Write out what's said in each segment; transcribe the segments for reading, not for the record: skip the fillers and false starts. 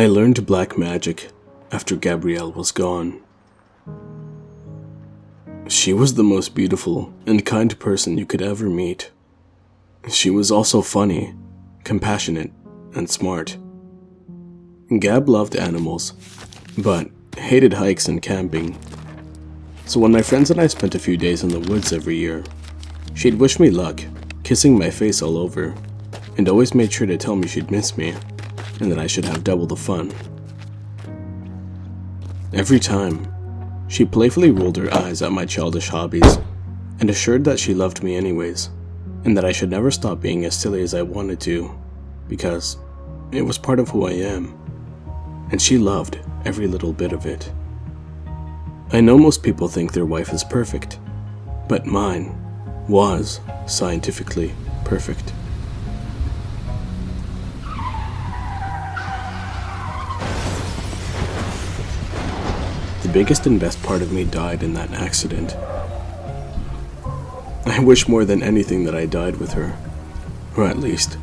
I learned black magic after Gabrielle was gone. She was the most beautiful and kind person you could ever meet. She was also funny, compassionate, and smart. Gab loved animals, but hated hikes and camping. So when my friends and I spent a few days in the woods every year, she'd wish me luck, kissing my face all over, and always made sure to tell me she'd miss me, and that I should have double the fun. Every time, she playfully rolled her eyes at my childish hobbies, and assured that she loved me anyways, and that I should never stop being as silly as I wanted to, because it was part of who I am, and she loved every little bit of it. I know most people think their wife is perfect, but mine was scientifically perfect. The biggest and best part of me died in that accident. I wish more than anything that I died with her, or at least,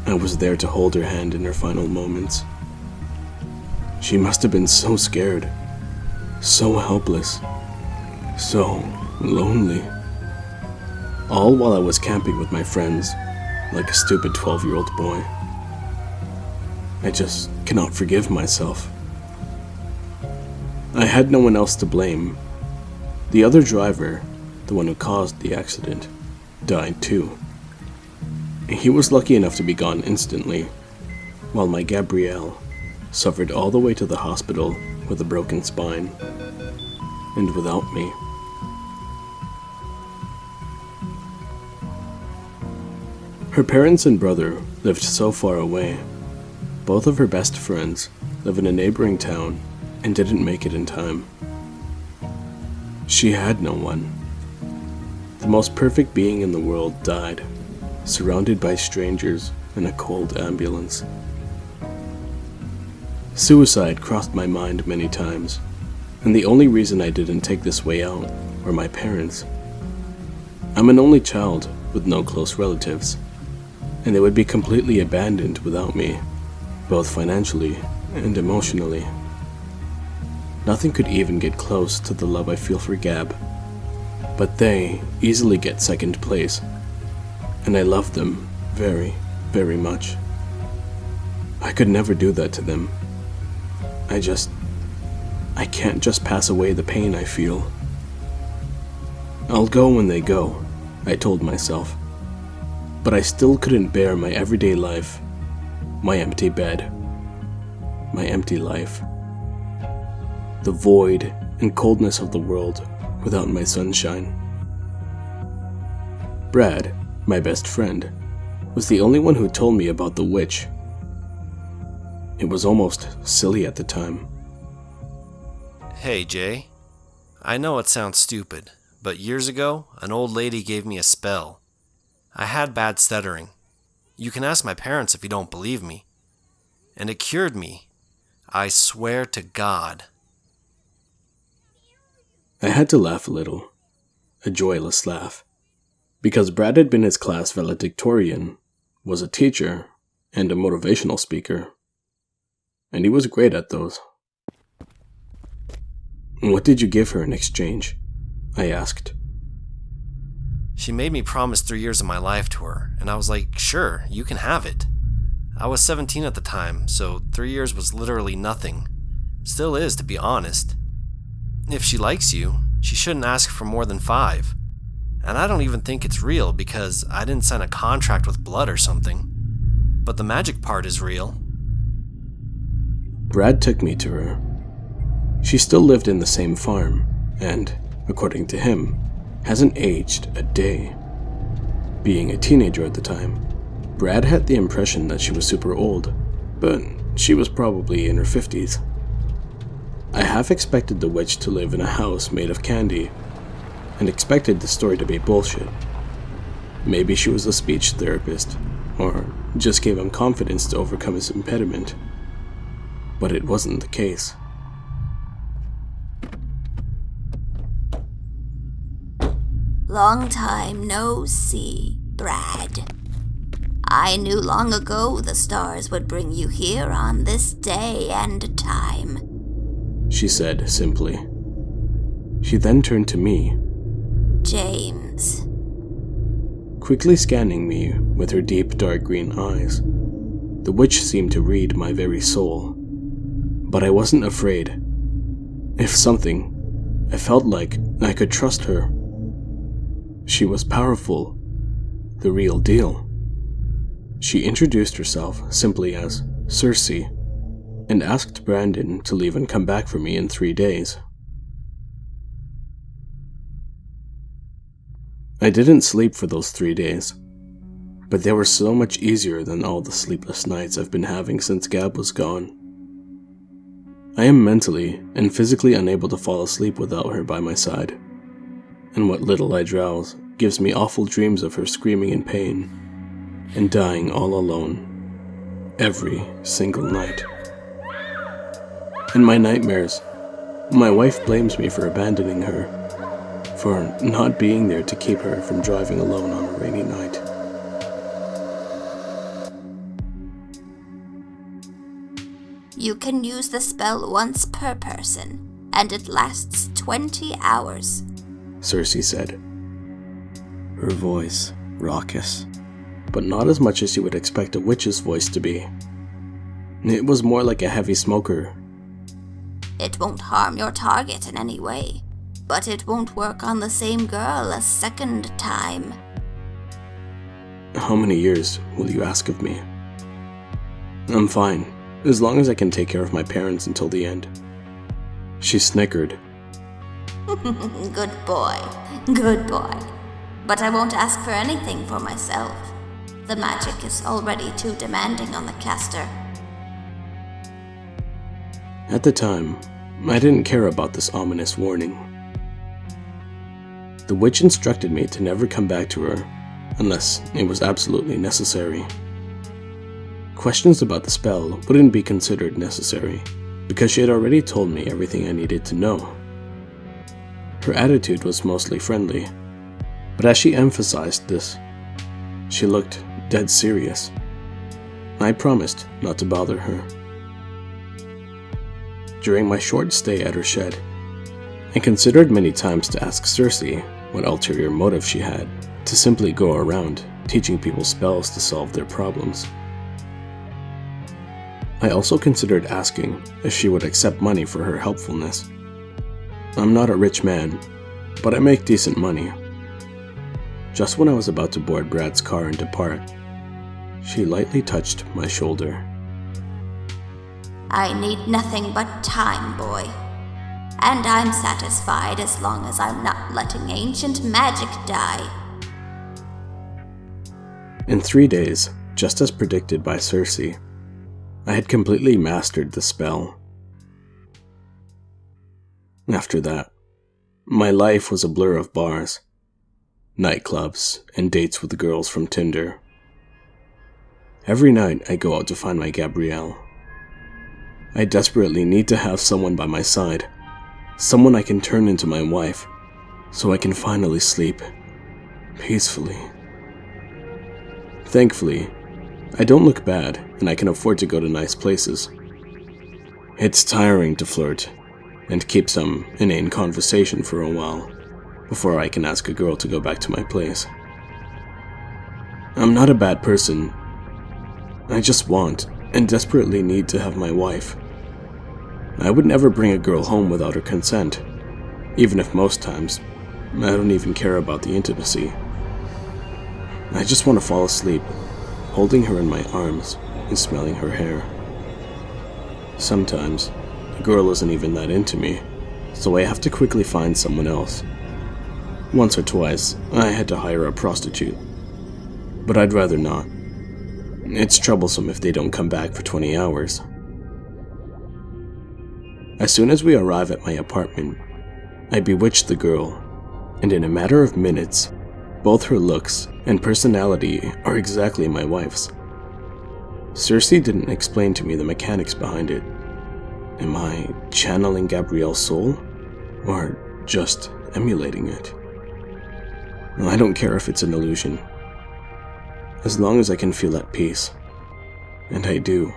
I was there to hold her hand in her final moments. She must have been so scared, so helpless, so lonely. All while I was camping with my friends, like a stupid 12-year-old boy. I just cannot forgive myself. I had no one else to blame. The other driver, the one who caused the accident, died too. He was lucky enough to be gone instantly, while my Gabrielle suffered all the way to the hospital with a broken spine, and without me. Her parents and brother lived so far away. Both of her best friends live in a neighboring town and didn't make it in time. She had no one. The most perfect being in the world died, surrounded by strangers in a cold ambulance. Suicide crossed my mind many times, and the only reason I didn't take this way out were my parents. I'm an only child with no close relatives, and they would be completely abandoned without me, both financially and emotionally. Nothing could even get close to the love I feel for Gab, but they easily get second place, and I love them very, very much. I could never do that to them. I can't just pass away the pain I feel. I'll go when they go, I told myself, but I still couldn't bear my everyday life, my empty bed, my empty life. The void and coldness of the world without my sunshine. Brad, my best friend, was the only one who told me about the witch. It was almost silly at the time. Hey, Jay. I know it sounds stupid, but years ago, an old lady gave me a spell. I had bad stuttering. You can ask my parents if you don't believe me. And it cured me. I swear to God. I had to laugh a little, a joyless laugh, because Brad had been his class valedictorian, was a teacher, and a motivational speaker. And he was great at those. What did you give her in exchange? I asked. She made me promise 3 years of my life to her, and I was like, sure, you can have it. I was 17 at the time, so 3 years was literally nothing. Still is, to be honest. If she likes you, she shouldn't ask for more than 5. And I don't even think it's real because I didn't sign a contract with blood or something. But the magic part is real. Brad took me to her. She still lived in the same farm, and, according to him, hasn't aged a day. Being a teenager at the time, Brad had the impression that she was super old, but she was probably in her 50s. I half expected the witch to live in a house made of candy, and expected the story to be bullshit. Maybe she was a speech therapist, or just gave him confidence to overcome his impediment. But it wasn't the case. Long time no see, Brad. I knew long ago the stars would bring you here on this day and time," she said simply. She then turned to me, "James." quickly scanning me with her deep dark green eyes. The witch seemed to read my very soul. But I wasn't afraid. If something, I felt like I could trust her. She was powerful, the real deal. She introduced herself simply as Circe and asked Brandon to leave and come back for me in 3 days. I didn't sleep for those 3 days, but they were so much easier than all the sleepless nights I've been having since Gab was gone. I am mentally and physically unable to fall asleep without her by my side, and what little I drowse gives me awful dreams of her screaming in pain and dying all alone every single night. In my nightmares, my wife blames me for abandoning her, for not being there to keep her from driving alone on a rainy night. "You can use the spell once per person, and it lasts 20 hours," Circe said, her voice raucous, but not as much as you would expect a witch's voice to be. It was more like a heavy smoker. "It won't harm your target in any way, but it won't work on the same girl a second time." How many years will you ask of me? I'm fine, as long as I can take care of my parents until the end. She snickered. Good boy, good boy. But I won't ask for anything for myself. The magic is already too demanding on the caster. At the time, I didn't care about this ominous warning. The witch instructed me to never come back to her unless it was absolutely necessary. Questions about the spell wouldn't be considered necessary because she had already told me everything I needed to know. Her attitude was mostly friendly, but as she emphasized this, she looked dead serious. I promised not to bother her. During my short stay at her shed, I considered many times to ask Circe what ulterior motive she had to simply go around teaching people spells to solve their problems. I also considered asking if she would accept money for her helpfulness. I'm not a rich man, but I make decent money. Just when I was about to board Brad's car and depart, she lightly touched my shoulder. "I need nothing but time, boy. And I'm satisfied as long as I'm not letting ancient magic die." In 3 days, just as predicted by Circe, I had completely mastered the spell. After that, my life was a blur of bars, nightclubs, and dates with the girls from Tinder. Every night I go out to find my Gabrielle. I desperately need to have someone by my side, someone I can turn into my wife, so I can finally sleep peacefully. Thankfully, I don't look bad and I can afford to go to nice places. It's tiring to flirt and keep some inane conversation for a while before I can ask a girl to go back to my place. I'm not a bad person. I just want and desperately need to have my wife. I would never bring a girl home without her consent, even if most times I don't even care about the intimacy. I just want to fall asleep, holding her in my arms and smelling her hair. Sometimes, a girl isn't even that into me, so I have to quickly find someone else. Once or twice, I had to hire a prostitute, but I'd rather not. It's troublesome if they don't come back for 20 hours. As soon as we arrive at my apartment, I bewitch the girl, and in a matter of minutes, both her looks and personality are exactly my wife's. Circe didn't explain to me the mechanics behind it. Am I channeling Gabrielle's soul, or just emulating it? I don't care if it's an illusion. as long as I can feel at peace. And I do.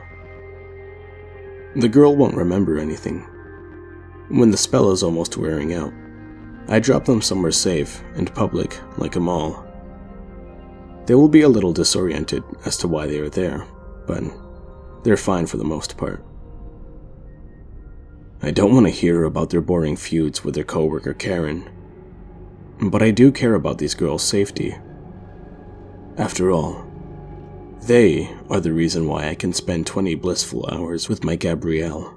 The girl won't remember anything. When the spell is almost wearing out, I drop them somewhere safe and public, like a mall. They will be a little disoriented as to why they are there, but they're fine for the most part. I don't want to hear about their boring feuds with their coworker Karen, but I do care about these girls' safety. After all, they are the reason why I can spend 20 blissful hours with my Gabrielle.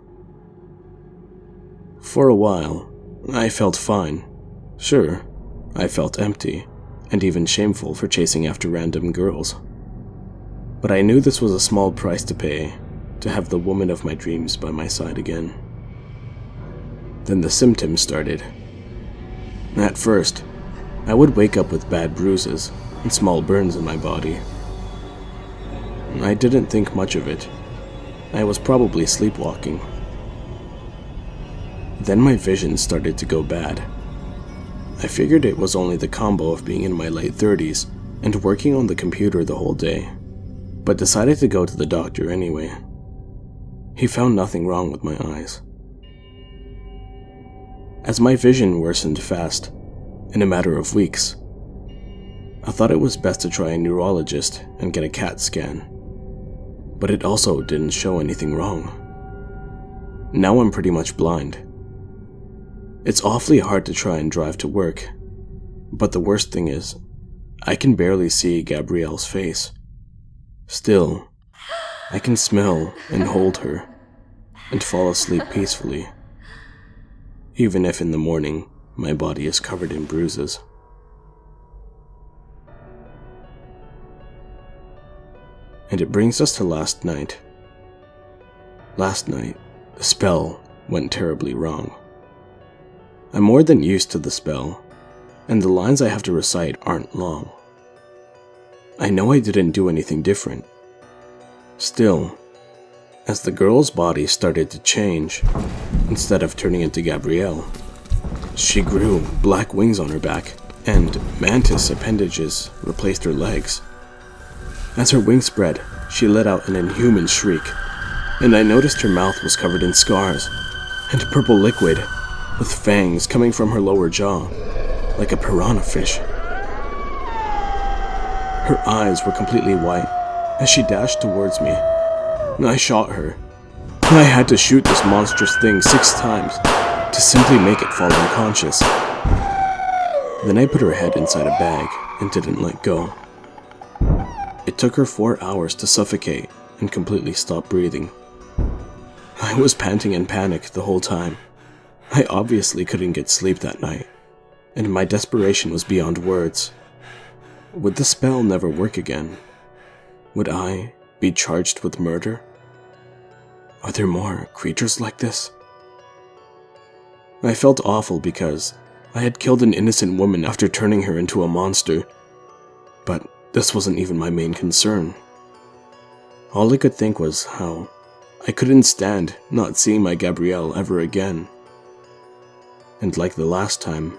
For a while, I felt fine. Sure, I felt empty, and even shameful for chasing after random girls. But I knew this was a small price to pay to have the woman of my dreams by my side again. Then the symptoms started. At first, I would wake up with bad bruises and small burns in my body. I didn't think much of it. I was probably sleepwalking. Then my vision started to go bad. I figured it was only the combo of being in my late 30s and working on the computer the whole day, but decided to go to the doctor anyway. He found nothing wrong with my eyes. As my vision worsened fast, in a matter of weeks, I thought it was best to try a neurologist and get a CAT scan, but it also didn't show anything wrong. Now I'm pretty much blind. It's awfully hard to try and drive to work, but the worst thing is, I can barely see Gabrielle's face. Still, I can smell and hold her, and fall asleep peacefully, even if in the morning my body is covered in bruises. And it brings us to last night. Last night, the spell went terribly wrong. I'm more than used to the spell, and the lines I have to recite aren't long. I know I didn't do anything different. Still, as the girl's body started to change, instead of turning into Gabrielle, she grew black wings on her back, and mantis appendages replaced her legs. As her wings spread, she let out an inhuman shriek, and I noticed her mouth was covered in scars, and purple liquid, with fangs coming from her lower jaw, like a piranha fish. Her eyes were completely white as she dashed towards me. I shot her. I had to shoot this monstrous thing 6 times to simply make it fall unconscious. Then I put her head inside a bag and didn't let go. It took her 4 hours to suffocate and completely stop breathing. I was panting in panic the whole time. I obviously couldn't get sleep that night, and my desperation was beyond words. Would the spell never work again? Would I be charged with murder? Are there more creatures like this? I felt awful because I had killed an innocent woman after turning her into a monster, but this wasn't even my main concern. All I could think was how I couldn't stand not seeing my Gabrielle ever again. And like the last time,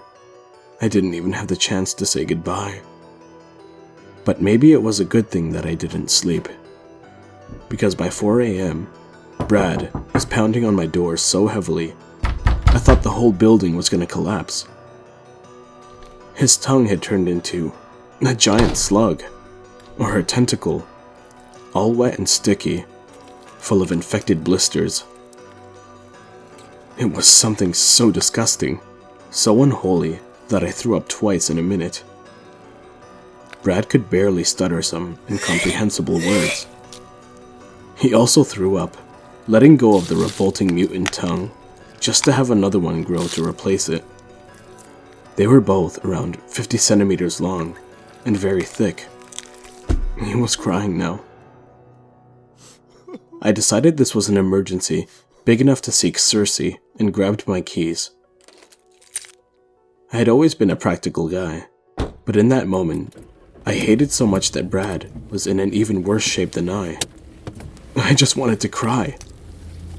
I didn't even have the chance to say goodbye. But maybe it was a good thing that I didn't sleep, because by 4 a.m., Brad was pounding on my door so heavily, I thought the whole building was going to collapse. His tongue had turned into a giant slug, or a tentacle, all wet and sticky, full of infected blisters. It was something so disgusting, so unholy, that I threw up twice in a minute. Brad could barely stutter some incomprehensible words. He also threw up, letting go of the revolting mutant tongue, just to have another one grow to replace it. They were both around 50 centimeters long, and very thick. He was crying now. I decided this was an emergency, big enough to seek Cersei, and grabbed my keys. I had always been a practical guy, but in that moment, I hated so much that Brad was in an even worse shape than I. I just wanted to cry,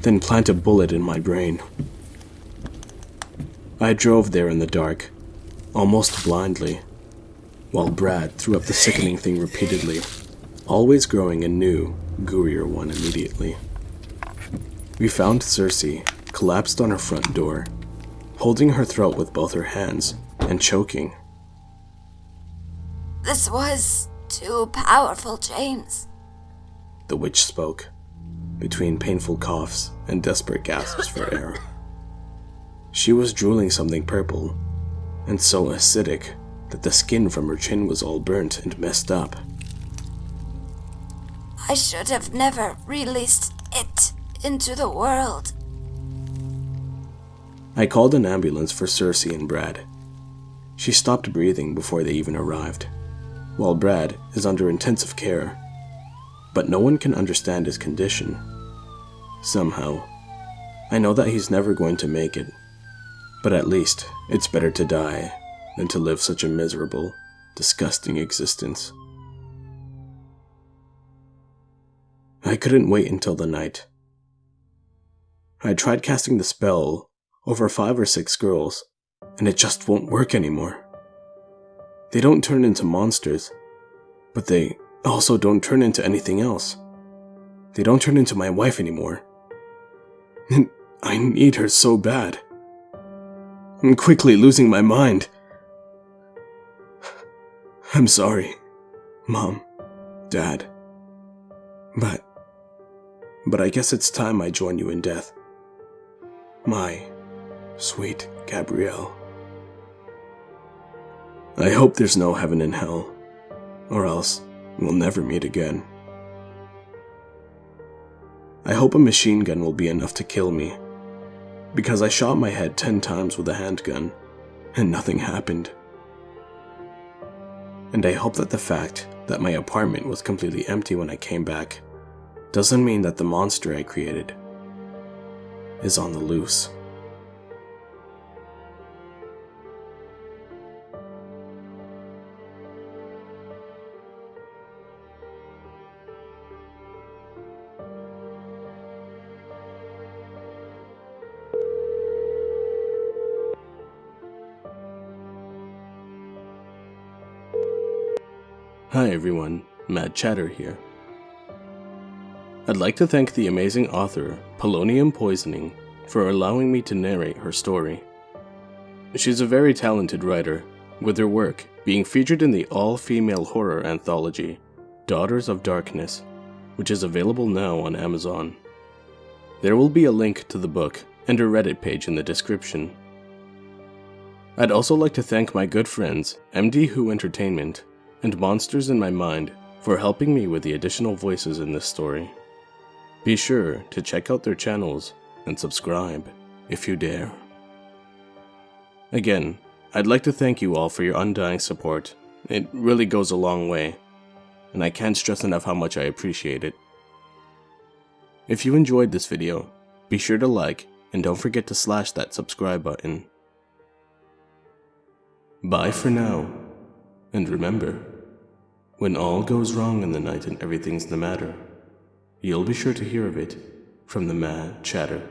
then plant a bullet in my brain. I drove there in the dark, almost blindly, while Brad threw up the sickening thing repeatedly, always growing a new, gooier one immediately. We found Cersei collapsed on her front door, holding her throat with both her hands and choking. This was too powerful, James. The witch spoke, between painful coughs and desperate gasps for air. She was drooling something purple, and so acidic that the skin from her chin was all burnt and messed up. I should have never released it into the world. I called an ambulance for Cersei and Brad. She stopped breathing before they even arrived, while Brad is under intensive care. But no one can understand his condition. Somehow, I know that he's never going to make it, but at least it's better to die than to live such a miserable, disgusting existence. I couldn't wait until the night. I tried casting the spell over 5 or 6 girls, and it just won't work anymore. They don't turn into monsters, but they also don't turn into anything else. They don't turn into my wife anymore. And I need her so bad. I'm quickly losing my mind. I'm sorry, Mom, Dad. But I guess it's time I join you in death. My sweet Gabrielle. I hope there's no heaven and hell, or else we'll never meet again. I hope a machine gun will be enough to kill me, because I shot my head 10 times with a handgun, and nothing happened. And I hope that the fact that my apartment was completely empty when I came back doesn't mean that the monster I created is on the loose. Hi everyone, Mad Chatter here. I'd like to thank the amazing author, Poloniumpoisoning, for allowing me to narrate her story. She's a very talented writer, with her work being featured in the all-female horror anthology, Daughters of Darkness, which is available now on Amazon. There will be a link to the book and a Reddit page in the description. I'd also like to thank my good friends, MD Who Entertainment, and Monsters in My Mind for helping me with the additional voices in this story. Be sure to check out their channels and subscribe if you dare. Again, I'd like to thank you all for your undying support. It really goes a long way, and I can't stress enough how much I appreciate it. If you enjoyed this video, be sure to like and don't forget to slash that subscribe button. Bye for now, and remember, when all goes wrong in the night and everything's the matter, you'll be sure to hear of it from the Mad Chatter.